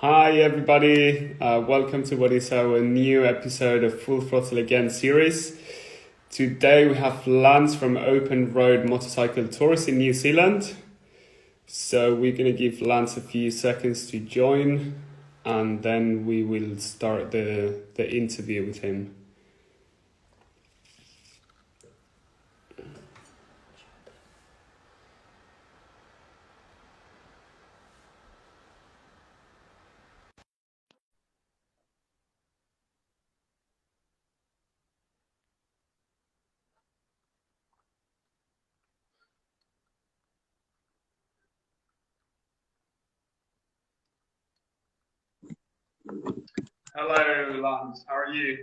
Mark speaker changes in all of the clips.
Speaker 1: Hi everybody, welcome to what is our new episode of Full Throttle Again series. Today we have Lance from Open Road Motorcycle Tours in New Zealand. So we're going to give Lance a few seconds to join and then we will start the interview with him. Hello Lance, how are you?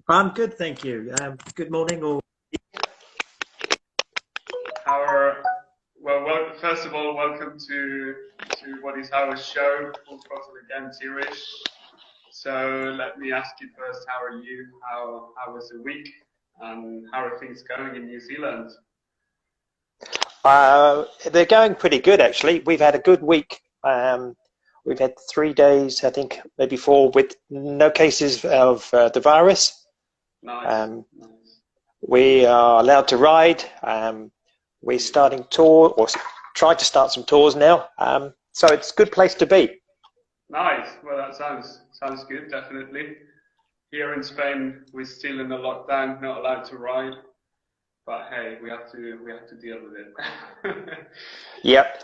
Speaker 2: I'm good, thank you. Good morning, or
Speaker 1: First of all, welcome to what is our show, Full Throttle Again series. So let me ask you first, how are you? How was the week? And how are things going in New Zealand?
Speaker 2: they're going pretty good actually. We've had a good week. We've had 3 days, I think, maybe 4, with no cases of the virus.
Speaker 1: Nice. Nice.
Speaker 2: We are allowed to ride. We're starting tour, or trying to start some tours now. So it's a good place to be.
Speaker 1: Nice. Well, that sounds good, definitely. Here in Spain, we're still in the lockdown, not allowed to ride. But hey, we have to deal with it.
Speaker 2: Yep,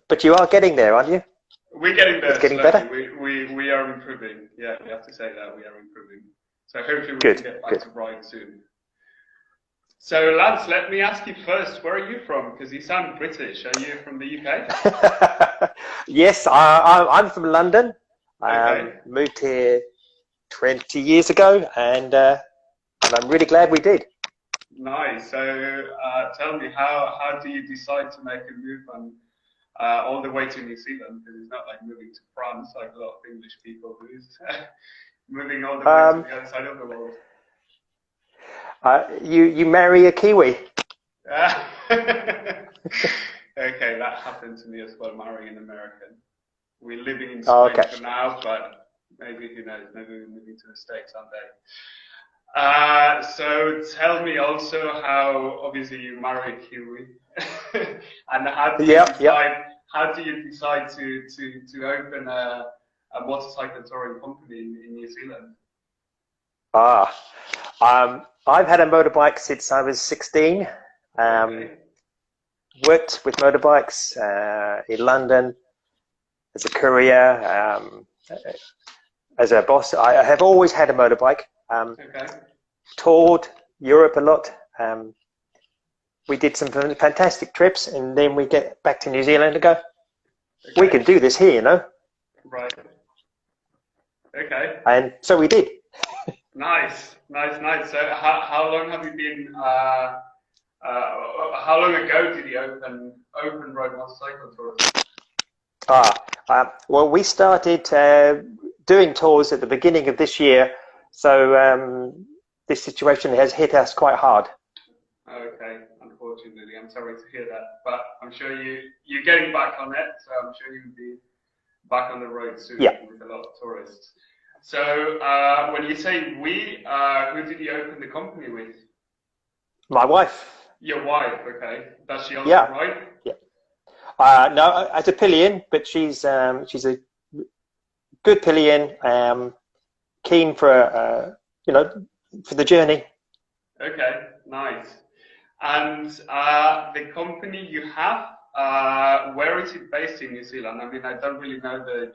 Speaker 2: but you are getting there, aren't you?
Speaker 1: We're getting there.
Speaker 2: It's getting
Speaker 1: slowly.
Speaker 2: better.
Speaker 1: We are improving. Yeah, we have to say that we are improving. So hopefully we
Speaker 2: Good,
Speaker 1: can get back
Speaker 2: good.
Speaker 1: to ride soon. So Lance, let me ask you first, where are you from? Because you sound British. Are you from the UK?
Speaker 2: Yes, I'm from London.
Speaker 1: Okay.
Speaker 2: Moved here 20 years ago, and I'm really glad we did.
Speaker 1: Nice. So tell me, how do you decide to make a move on all the way to New Zealand? Because it's not like moving to France like a lot of English people do. Moving all the way to the other side of the world.
Speaker 2: You marry a Kiwi.
Speaker 1: Okay, that happened to me as well, marrying an American. We're living in Spain for now, but maybe, who knows, maybe we're moving to the States someday. So tell me also how, obviously you marry a Kiwi, and how do you decide to open a motorcycle touring company in New Zealand?
Speaker 2: I've had a motorbike since I was 16.
Speaker 1: Okay.
Speaker 2: Worked with motorbikes in London as a courier, as a boss. I have always had a motorbike.
Speaker 1: Okay.
Speaker 2: Toured Europe a lot. We did some fantastic trips, and then we get back to New Zealand and go, we can do this here, you know?
Speaker 1: Right. Okay.
Speaker 2: And so we did.
Speaker 1: Nice. So how long have you been, how long ago did you open road motorcycle tours?
Speaker 2: Well, we started doing tours at the beginning of this year, so this situation has hit us quite hard.
Speaker 1: Okay, unfortunately, I'm sorry to hear that, but I'm sure you're getting back on it, so I'm sure you'll be back on the road soon with a lot of tourists. So when you say we, who did you open the company with?
Speaker 2: My wife.
Speaker 1: Your wife, okay. Does she also ride?
Speaker 2: Yeah. No, as a pillion, but she's a good pillion, keen for for the journey.
Speaker 1: Okay, nice. And the company you have, where is it based in New Zealand? I mean, I don't really know the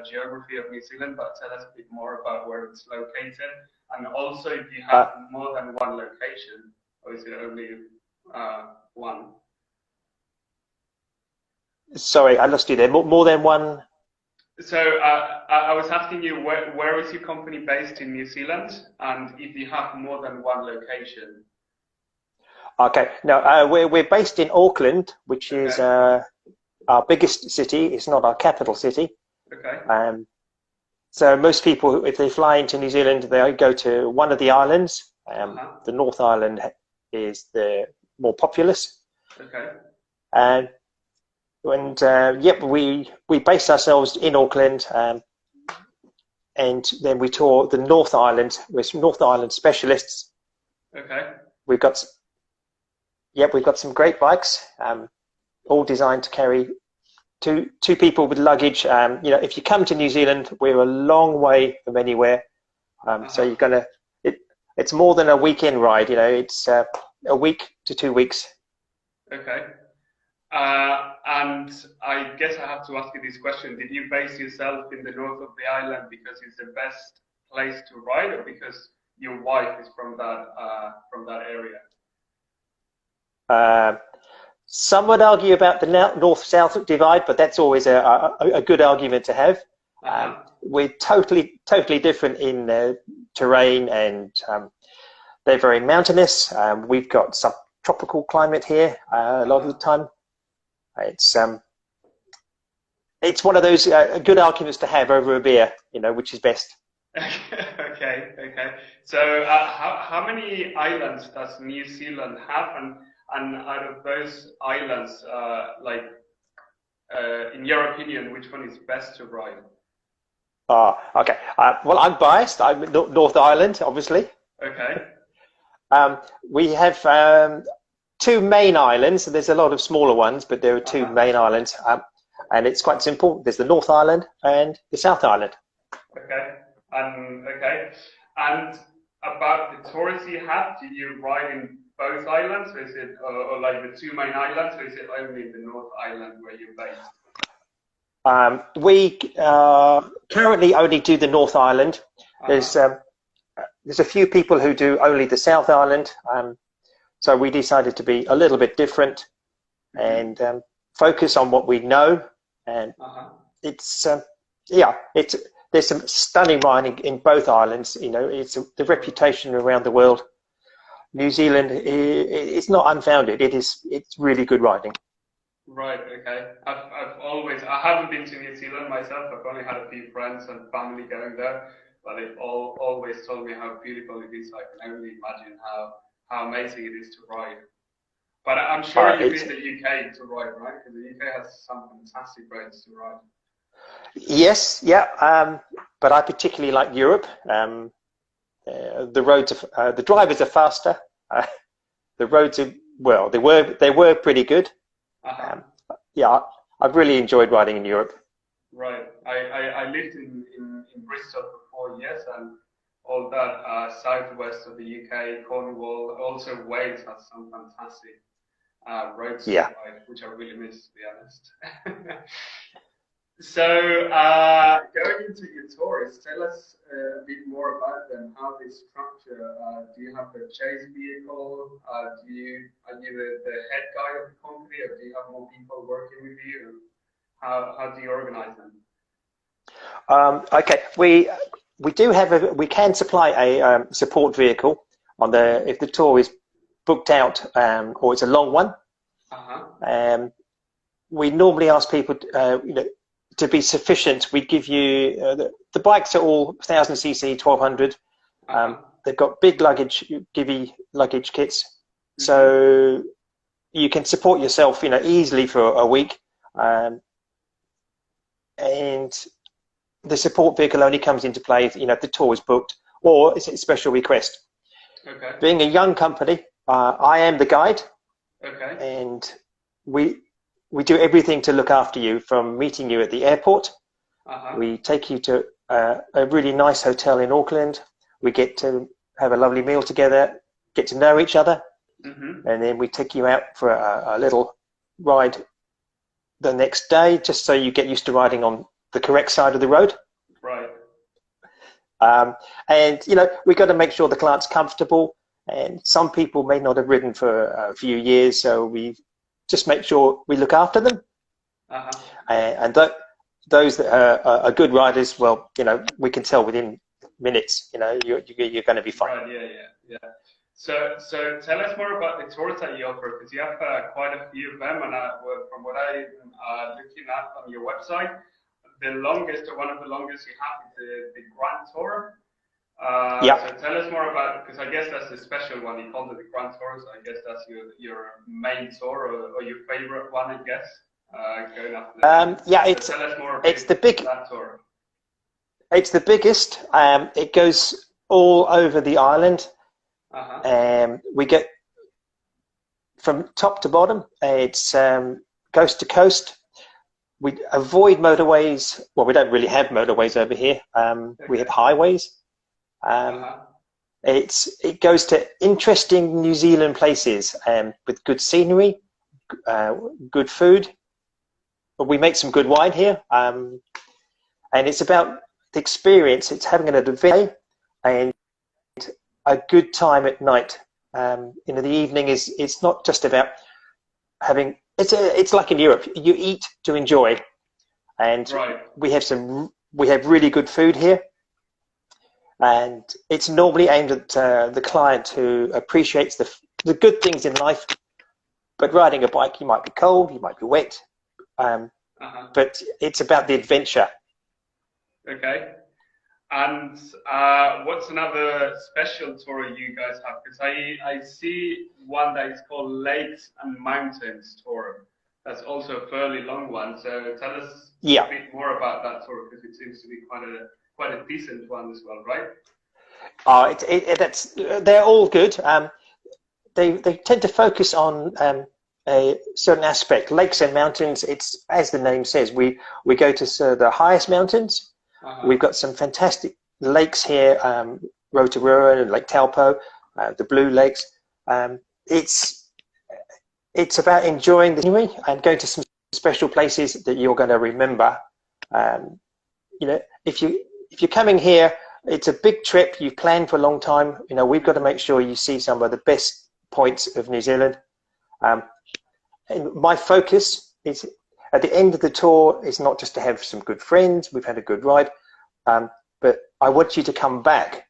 Speaker 1: geography of New Zealand, but tell us a bit more about where it's located. And also, if you have more than one location, or is it only one?
Speaker 2: Sorry, I lost you there. More than one?
Speaker 1: So I was asking you, where is your company based in New Zealand? And if you have more than one location?
Speaker 2: Okay, no, we're based in Auckland, which is our biggest city. It's not our capital city.
Speaker 1: Okay.
Speaker 2: So most people, if they fly into New Zealand, they go to one of the islands. The North Island is the more populous.
Speaker 1: Okay.
Speaker 2: And And yep, we based ourselves in Auckland, and then we toured the North Island with North Island specialists.
Speaker 1: Okay.
Speaker 2: We've got some great bikes, all designed to carry two people with luggage. If you come to New Zealand, we're a long way from anywhere, so it's more than a weekend ride. It's a week to 2 weeks.
Speaker 1: Okay. And I guess I have to ask you this question. Did you base yourself in the north of the island because it's the best place to ride, or because your wife is from that area?
Speaker 2: Some would argue about the north-south divide, but that's always a good argument to have. We're totally different in terrain, and they're very mountainous. We've got subtropical climate here a lot of the time. It's one of those good arguments to have over a beer, which is best.
Speaker 1: Okay. So how many islands does New Zealand have, and out of those islands, in your opinion, which one is best to ride?
Speaker 2: Okay. Well, I'm biased. I'm North Island, obviously.
Speaker 1: Okay.
Speaker 2: We have two main islands. So there's a lot of smaller ones, but there are two main islands, and it's quite simple. There's the North Island and the South Island.
Speaker 1: Okay. And about the tours you have, do you ride in both islands, or is it or like the two main islands, or is it only the North Island where you're based?
Speaker 2: We currently only do the North Island. There's a few people who do only the South Island, so we decided to be a little bit different and focus on what we know. And there's some stunning riding in both islands. It's the reputation around the world. New Zealand is not unfounded. It's really good riding.
Speaker 1: Right. Okay. I haven't been to New Zealand myself. I've only had a few friends and family going there, but they've always told me how beautiful it is. I can only imagine how amazing it is to ride. But I'm sure you've been to the UK to ride, right? Because the UK has some fantastic roads to ride.
Speaker 2: Yes, yeah, but I particularly like Europe. The roads, the drivers are faster. The roads are they were pretty good. Yeah, I've really enjoyed riding in Europe.
Speaker 1: Right. I lived in Bristol for 4 years, and all that southwest of the UK, Cornwall, also Wales has some fantastic roads to ride, which I really miss, to be honest. So, going into your tours, tell us a bit more about them. How they structure. Do you have a chase vehicle? Are you the head guy of the company, or do you have more people working with you? How do you organize them?
Speaker 2: Okay, we do have we can supply a support vehicle if the tour is booked out or it's a long one. We normally ask people to be sufficient. We give you the bikes are all 1000cc, 1200. They've got big luggage kits, so you can support yourself easily for a week. And the support vehicle only comes into play if the tour is booked or it's a special request.
Speaker 1: Okay.
Speaker 2: Being a young company, I am the guide.
Speaker 1: Okay.
Speaker 2: And we do everything to look after you, from meeting you at the airport. We take you to a really nice hotel in Auckland. We get to have a lovely meal together, get to know each other, and then we take you out for a little ride the next day, just so you get used to riding on the correct side of the road.
Speaker 1: Right.
Speaker 2: And we've got to make sure the client's comfortable, and some people may not have ridden for a few years, so we just make sure we look after them. And those that are good riders, well, we can tell within minutes, you're going to be fine.
Speaker 1: Right, yeah. So tell us more about the tours that you offer, because you have quite a few of them, and from what I'm looking at on your website, one of the longest you have is the Grand Tour. So tell us more about, because I guess that's the special one. You call it the Grand Tour, so I guess that's your main tour, or your favorite one, I guess. going up there?
Speaker 2: Yeah,
Speaker 1: So tell us more
Speaker 2: it's
Speaker 1: about
Speaker 2: the big.
Speaker 1: that tour.
Speaker 2: It's the biggest. It goes all over the island. We get from top to bottom. It's coast to coast. We avoid motorways. Well, we don't really have motorways over here. We have highways. It goes to interesting New Zealand places with good scenery, good food. But we make some good wine here, and it's about the experience. It's having an adventure and a good time at night. The evening it's not just about having. It's like in Europe. You eat to enjoy, and we have really good food here. And it's normally aimed at the client who appreciates the good things in life. But riding a bike, you might be cold, you might be wet, but it's about the adventure.
Speaker 1: Okay. And what's another special tour you guys have? Because I see one that is called Lakes and Mountains Tour. That's also a fairly long one. So tell us a bit more about that tour, because it seems to be quite a decent one as well, right?
Speaker 2: They're all good. They tend to focus on a certain aspect. Lakes and mountains. It's as the name says. We go to the highest mountains. We've got some fantastic lakes here, Rotorua and Lake Taupo, the Blue Lakes. It's about enjoying the scenery and going to some special places that you're going to remember. If you're coming here, it's a big trip. You've planned for a long time. We've got to make sure you see some of the best points of New Zealand. And my focus is at the end of the tour is not just to have some good friends. We've had a good ride, but I want you to come back.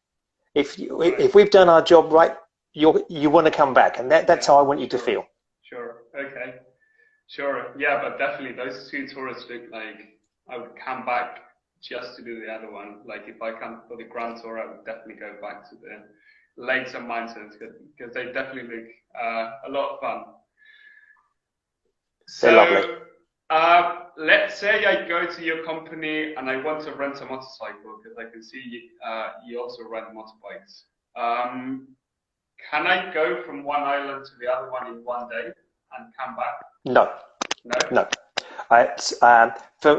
Speaker 2: If we've done our job right, you want to come back, and that's how I want you to feel.
Speaker 1: Sure. Okay. Sure. Yeah, but definitely those two tours look like I would come back just to do the other one. Like if I come for the Grand Tour, I would definitely go back to the Lakes and Mountains because they definitely look a lot of fun.
Speaker 2: They're lovely.
Speaker 1: Let's say I go to your company and I want to rent a motorcycle because I can see you also rent motorbikes. Can I go from one island to the other one in one day and come back?
Speaker 2: No.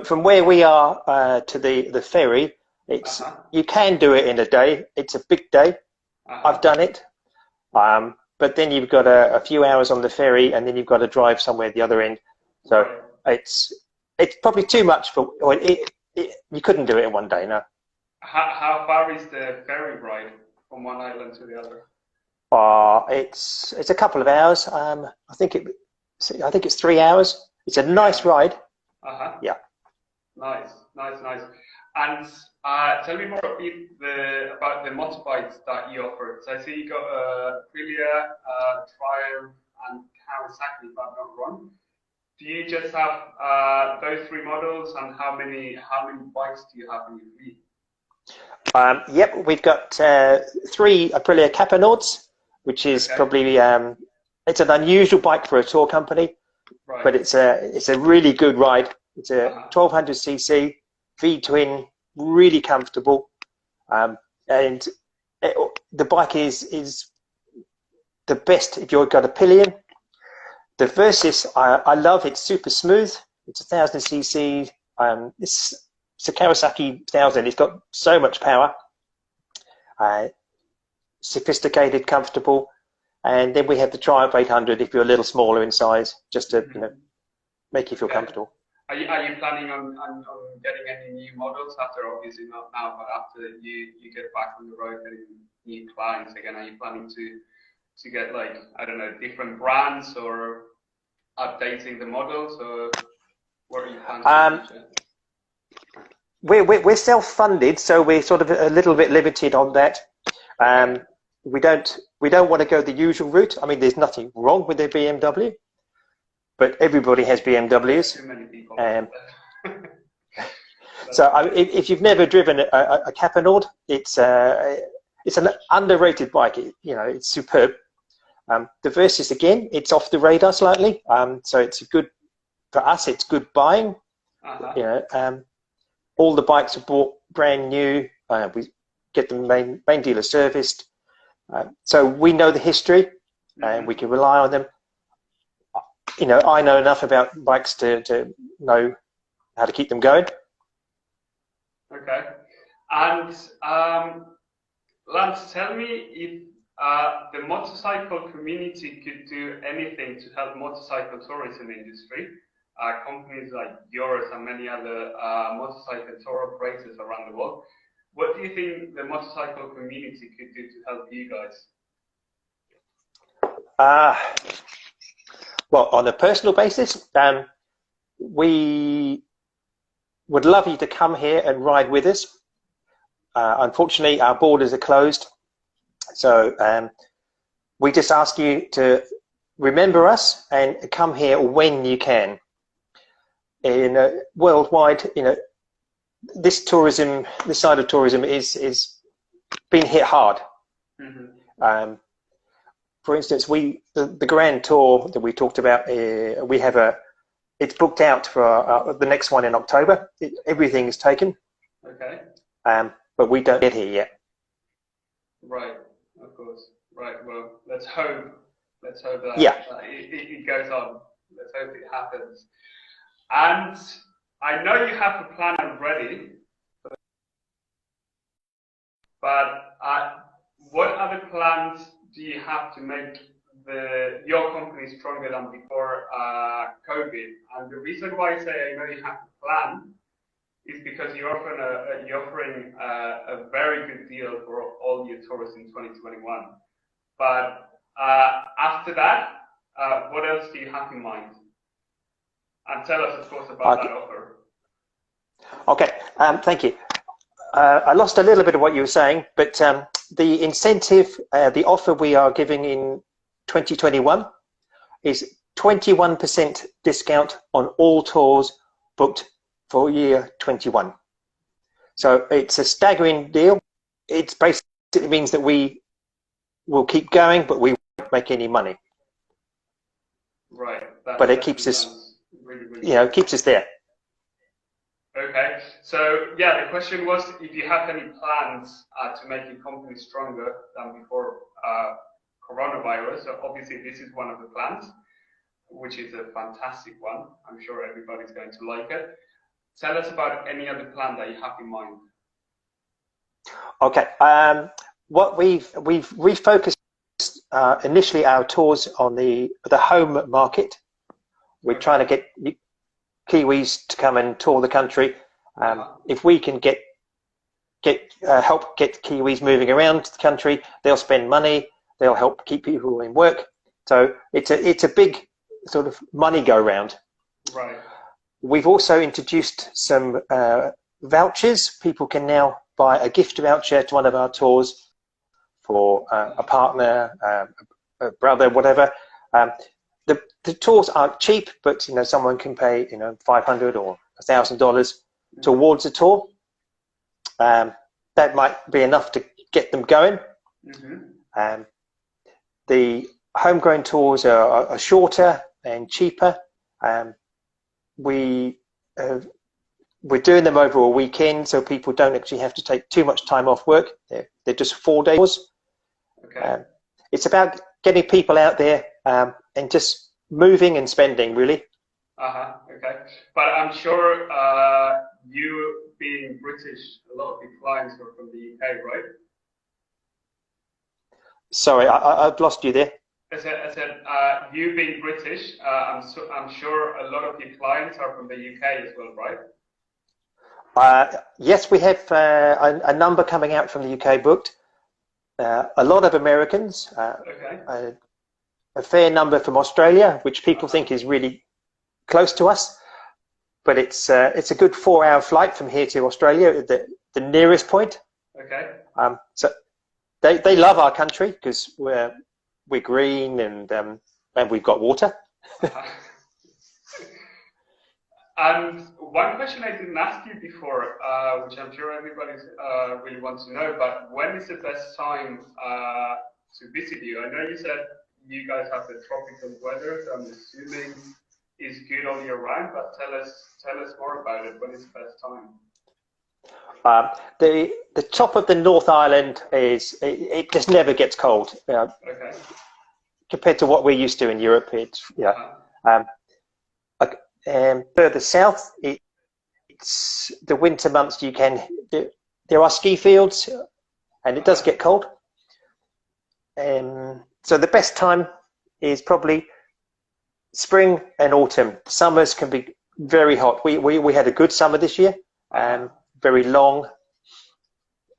Speaker 2: From where we are to the ferry, you can do it in a day. It's a big day. I've done it. But then you've got a few hours on the ferry, and then you've got to drive somewhere at the other end. So it's probably too much you couldn't do it in one day, no.
Speaker 1: How far is the ferry ride from one island to the other?
Speaker 2: It's a couple of hours. I think it's 3 hours. It's a nice ride. Yeah.
Speaker 1: Nice. And tell me more about the motorbikes that you offer. So I see you got Aprilia, Triumph, and Kawasaki, if I'm not wrong. Do you just have those three models, and how many bikes do you have in your fleet?
Speaker 2: Yep, we've got 3 Aprilia Capanauts, which is probably it's an unusual bike for a tour company, but it's a really good ride. It's a 1200cc V-twin, really comfortable, and the bike is the best if you've got a pillion. The Versys I love. It's super smooth. It's 1000cc. It's a Kawasaki 1000. It's got so much power. Sophisticated, comfortable, and then we have the Triumph 800 if you're a little smaller in size, just to make you feel comfortable.
Speaker 1: Are you planning on getting any new models after, obviously not now, but after you get back on the road getting new clients again? Are you planning to get, like, I don't know, different brands or updating the models, or what are you planning to do?
Speaker 2: We're self-funded, so we're sort of a little bit limited on that. We don't want to go the usual route. I mean, there's nothing wrong with the BMW, but everybody has BMWs.
Speaker 1: Too many people.
Speaker 2: So if you've never driven a Capanaut, it's an underrated bike. It's superb. The Versys, again, it's off the radar slightly, so it's a good for us, it's good buying. You know, all the bikes are bought brand new. We get them main dealer serviced. So we know the history and we can rely on them. You know, I know enough about bikes to know how to keep them going.
Speaker 1: Okay. And Lance, tell me if the motorcycle community could do anything to help motorcycle tourism industry. Companies like yours and many other motorcycle tour operators around the world. What do you think the motorcycle community could do to help you guys?
Speaker 2: Well, on a personal basis, we would love you to come here and ride with us. Unfortunately, our borders are closed. So we just ask you to remember us and come here when you can. In worldwide, you know, this side of tourism is being hit hard. For instance, the Grand Tour that we talked about, we have it's booked out for the next one in October. Everything is taken. Okay. But we don't get here yet.
Speaker 1: Right, of course. Right. Well, let's hope that it goes on. Let's hope it happens. And I know you have a plan already, but what other plans do you have to make your company stronger than before COVID? And the reason why I say I know you have a plan is because you're offering a very good deal for all your tourists in 2021. But after that, what else do you have in mind? And tell us, of course, about that offer.
Speaker 2: Okay, thank you. I lost a little bit of what you were saying, but the incentive, the offer we are giving in 2021 is 21% discount on all tours booked for year 21. So it's a staggering deal. It basically means that we will keep going, but we won't make any money.
Speaker 1: Right.
Speaker 2: But it keeps us, really, you know, keeps us there.
Speaker 1: Okay. So yeah, the question was if you have any plans to make your company stronger than before coronavirus. So obviously this is one of the plans, which is a fantastic one. I'm sure everybody's going to like it. Tell us about any other plan that you have in mind.
Speaker 2: Okay. What we've refocused initially our tours on the home market. We're trying to get Kiwis to come and tour the country. If we can help get Kiwis moving around the country, they'll spend money. They'll help keep people in work. So it's a big sort of money go round.
Speaker 1: Right.
Speaker 2: We've also introduced some vouchers. People can now buy a gift voucher to one of our tours for a partner, a brother, whatever. The tours aren't cheap, but you know, someone can pay $500 or $1,000 towards a tour. That might be enough to get them going. The homegrown tours are shorter and cheaper. We're doing them over a weekend, so people don't actually have to take too much time off work. They're just 4 days. Okay. It's about getting people out there and just moving and spending, really.
Speaker 1: Okay. But I'm sure you being British, a lot of your clients are from the UK, right?
Speaker 2: Sorry, I've lost you there.
Speaker 1: I said you being British, I'm sure a lot of your clients are from the UK as well, right?
Speaker 2: Yes, we have a number coming out from the UK booked. A lot of Americans. Okay. A fair number from Australia, which people think is really close to us, but it's a good 4-hour flight from here to Australia, the nearest point. Okay. So they love our country because we're green and we've got water.
Speaker 1: And one question I didn't ask you before, which I'm sure everybody really wants to know, but when is the best time to visit you? I know you said you guys have the tropical weather, so I'm assuming is good all year round, but tell us more about it. When is the best time?
Speaker 2: The top of the North Island it just never gets cold.
Speaker 1: Okay.
Speaker 2: Compared to what we're used to in Europe, further south, it's the winter months. There are ski fields, and it does get cold. So the best time is probably spring and autumn. Summers can be very hot. We had a good summer this year, very long.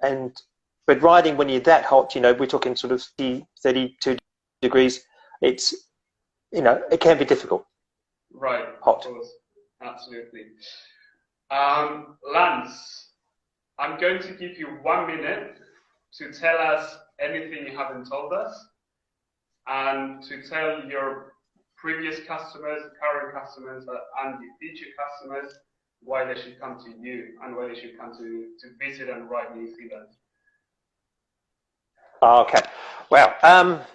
Speaker 2: But riding when you're that hot, we're talking sort of 32 degrees. It can be difficult.
Speaker 1: Right.
Speaker 2: Hot.
Speaker 1: Of course. Absolutely. Lance, I'm going to give you 1 minute to tell us anything you haven't told us, and to tell your previous customers, current customers, and your future customers why they should come to you and why they should come to visit and ride New Zealand.
Speaker 2: Okay. Well,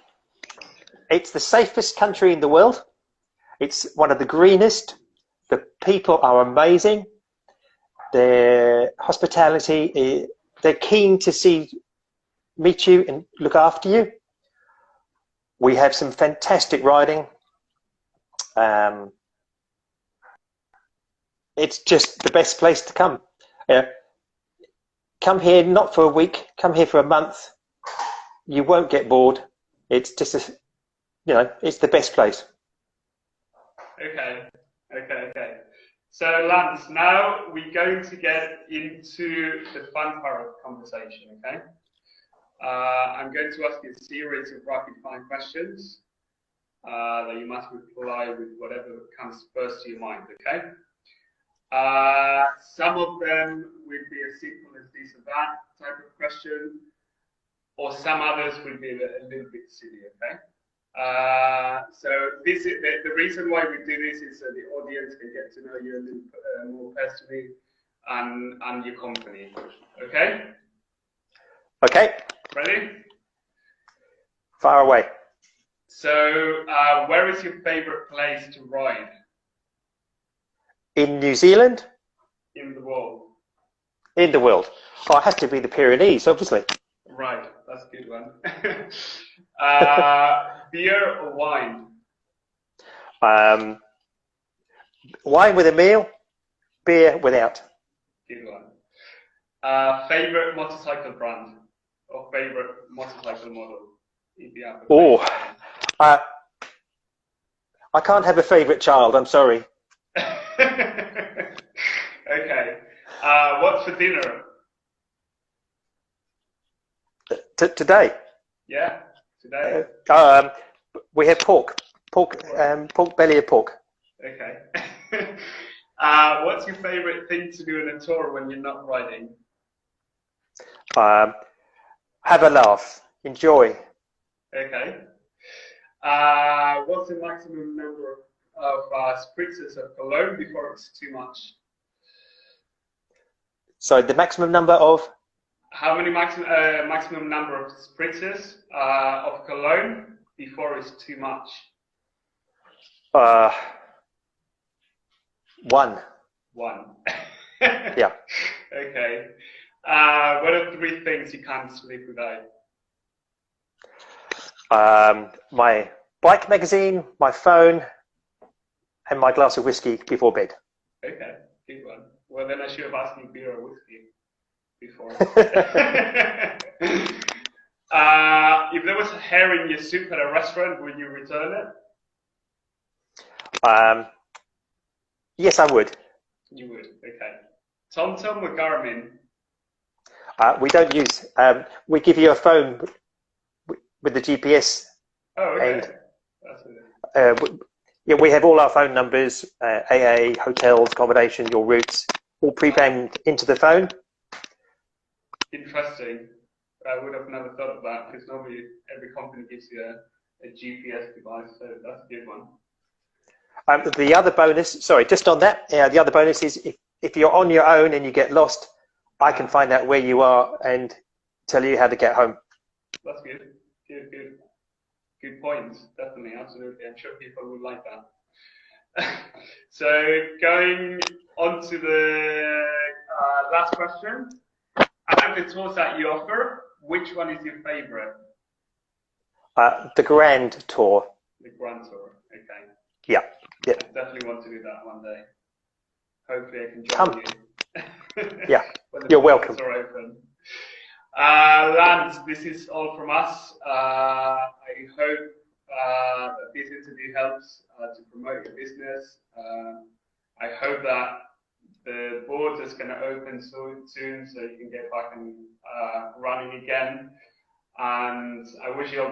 Speaker 2: it's the safest country in the world. It's one of the greenest. The people are amazing. Their hospitality, they're keen to meet you and look after you. We have some fantastic riding. It's just the best place to come. Come here not for a week, come here for a month. You won't get bored. It's just it's the best place.
Speaker 1: Okay. So Lance, now we're going to get into the fun part of the conversation, okay? I'm going to ask you a series of rapid fire questions that you must reply with whatever comes first to your mind, okay? Some of them will be as simple as this or that type of question, or some others will be a little bit silly, okay? So this is the reason why we do this is so the audience can get to know you a little more personally and your company. Okay?
Speaker 2: Okay.
Speaker 1: Ready?
Speaker 2: Far away.
Speaker 1: So where is your favorite place to ride?
Speaker 2: In New Zealand?
Speaker 1: In the world.
Speaker 2: In the world. Oh, it has to be the Pyrenees, obviously.
Speaker 1: Right, that's a good one. Beer or wine?
Speaker 2: Wine with a meal, beer without.
Speaker 1: Good one. Favorite motorcycle brand or favorite motorcycle model?
Speaker 2: Oh, I can't have a favorite child. I'm sorry.
Speaker 1: Okay. What's for dinner?
Speaker 2: Today?
Speaker 1: Yeah, today.
Speaker 2: We have pork belly of pork.
Speaker 1: Okay. What's your favorite thing to do in a tour when you're not riding?
Speaker 2: Have a laugh, enjoy.
Speaker 1: Okay. What's the maximum number of spritzes of cologne before it's too much?
Speaker 2: So the maximum number of?
Speaker 1: How many maximum number of spritzes of cologne before it's too much?
Speaker 2: One.
Speaker 1: One.
Speaker 2: Yeah.
Speaker 1: Okay. What are 3 things you can't sleep without?
Speaker 2: My bike magazine, my phone, and my glass of whiskey before bed.
Speaker 1: Okay, good one. Well, then I should have asked you beer or whiskey before. If there was a hair in your soup at a restaurant, would you return it?
Speaker 2: Yes, I would.
Speaker 1: You would, okay. TomTom or Garmin?
Speaker 2: We don't use. We give you a phone with the GPS.
Speaker 1: Oh, okay.
Speaker 2: And we have all our phone numbers, AA, hotels, accommodation, your routes, all pre-programmed into the phone.
Speaker 1: Interesting. I would have never thought of that, because normally every company gives you a GPS device, so that's a good one.
Speaker 2: The other bonus, sorry, just on that, the other bonus is if you're on your own and you get lost, I can find out where you are and tell you how to get home.
Speaker 1: That's good. Good points. Definitely, absolutely. I'm sure people would like that. So going on to the last question. Out of the tours that you offer, which one is your favorite?
Speaker 2: The Grand Tour.
Speaker 1: The Grand Tour, okay.
Speaker 2: Yeah.
Speaker 1: I definitely want to do that one day. Hopefully I can join you.
Speaker 2: Yeah, you're welcome.
Speaker 1: Are open. Lance, this is all from us. I hope that this interview helps to promote your business. I hope that the board is going to open soon so you can get back and running again. And I wish you all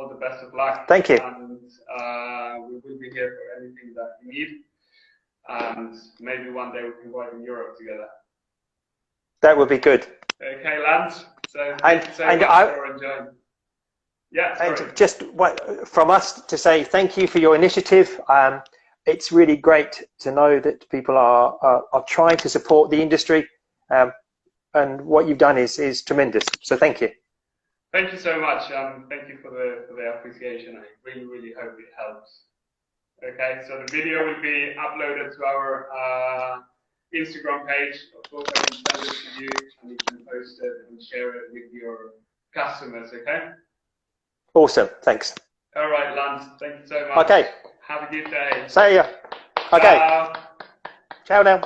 Speaker 1: the best of luck.
Speaker 2: Thank you.
Speaker 1: And we will be here for anything that you need. And maybe one day we can go out in Europe together.
Speaker 2: That would be good.
Speaker 1: Okay, Lance. So thank you so much for enjoying. Yeah, sorry.
Speaker 2: And just from us to say thank you for your initiative. It's really great to know that people are trying to support the industry, and what you've done is tremendous. So thank you.
Speaker 1: Thank you so much. Thank you for the appreciation. I really hope it helps. Okay, so the video will be uploaded to our Instagram page. Of course, I can send it to you, and you can post it and share it with your customers. Okay.
Speaker 2: Awesome. Thanks.
Speaker 1: All right, Lance. Thank you so much.
Speaker 2: Okay.
Speaker 1: Have a good day.
Speaker 2: See ya. Okay. Ciao now.